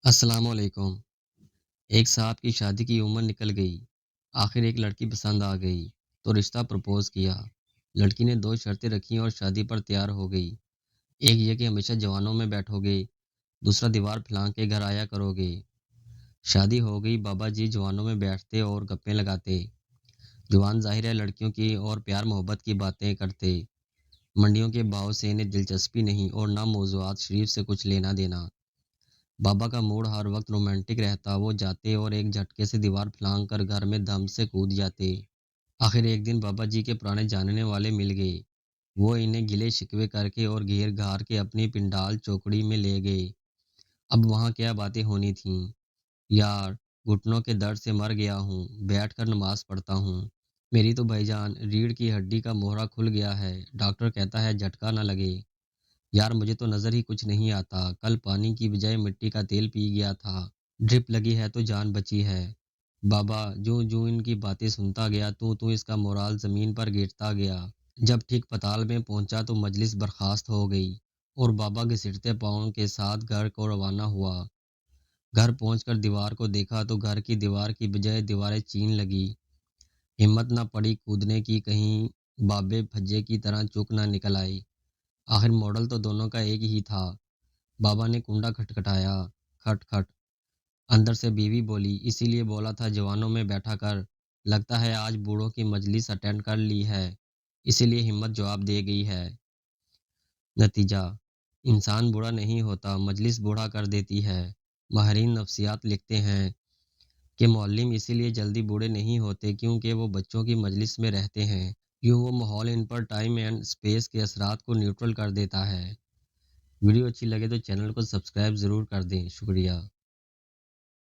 السلام علیکم۔ ایک صاحب کی شادی کی عمر نکل گئی۔ آخر ایک لڑکی پسند آ گئی تو رشتہ پرپوز کیا۔ لڑکی نے 2 شرطیں رکھیں اور شادی پر تیار ہو گئی۔ ایک یہ کہ ہمیشہ جوانوں میں بیٹھو گے، دوسرا دیوار پھلانگ کے گھر آیا کرو گے۔ شادی ہو گئی، بابا جی جوانوں میں بیٹھتے اور گپیں لگاتے۔ جوان ظاہر ہے لڑکیوں کی اور پیار محبت کی باتیں کرتے۔ منڈیوں کے بھاؤ سے انہیں دلچسپی نہیں اور نہ موضوعات شریف سے کچھ لینا دینا۔ بابا کا موڈ ہر وقت رومانٹک رہتا، وہ جاتے اور ایک جھٹکے سے دیوار پھلانگ کر گھر میں دم سے کود جاتے۔ آخر ایک دن بابا جی کے پرانے جاننے والے مل گئے۔ وہ انہیں گلے شکوے کر کے اور گھیر گھار کے اپنی پنڈال چوکڑی میں لے گئے۔ اب وہاں کیا باتیں ہونی تھیں۔ یار، گھٹنوں کے درد سے مر گیا ہوں، بیٹھ کر نماز پڑھتا ہوں۔ میری تو بھائی جان ریڑھ کی ہڈی کا موہرا کھل گیا ہے، ڈاکٹر کہتا ہے جھٹکا نہ لگے۔ یار مجھے تو نظر ہی کچھ نہیں آتا، کل پانی کی بجائے مٹی کا تیل پی گیا تھا، ڈرپ لگی ہے تو جان بچی ہے۔ بابا جوں جوں ان کی باتیں سنتا گیا تو اس کا مورال زمین پر گرتا گیا۔ جب ٹھیک پتال میں پہنچا تو مجلس برخاست ہو گئی اور بابا گھسیٹتے پاؤں کے ساتھ گھر کو روانہ ہوا۔ گھر پہنچ کر دیوار کو دیکھا تو گھر کی دیوار کی بجائے دیواریں چین لگی۔ ہمت نہ پڑی کودنے کی، کہیں بابے پھجے کی طرح چوک نہ نکل آئی۔ آخر ماڈل تو دونوں کا ایک ہی تھا۔ بابا نے کنڈا کھٹکھٹایا، کھٹ کھٹ۔ اندر سے بیوی بولی، اسی لیے بولا تھا جوانوں میں بیٹھا کر، لگتا ہے آج بوڑھوں کی مجلس اٹینڈ کر لی ہے، اسی لیے ہمت جواب دے گئی ہے۔ نتیجہ: انسان بوڑھا نہیں ہوتا، مجلس بوڑھا کر دیتی ہے۔ ماہرین نفسیات لکھتے ہیں کہ معلم اسی لیے جلدی بوڑھے نہیں ہوتے کیونکہ وہ بچوں کی مجلس میں رہتے ہیں، یوں وہ ماحول ان پر ٹائم اینڈ اسپیس کے اثرات کو نیوٹرل کر دیتا ہے۔ ویڈیو اچھی لگے تو چینل کو سبسکرائب ضرور کر دیں، شکریہ۔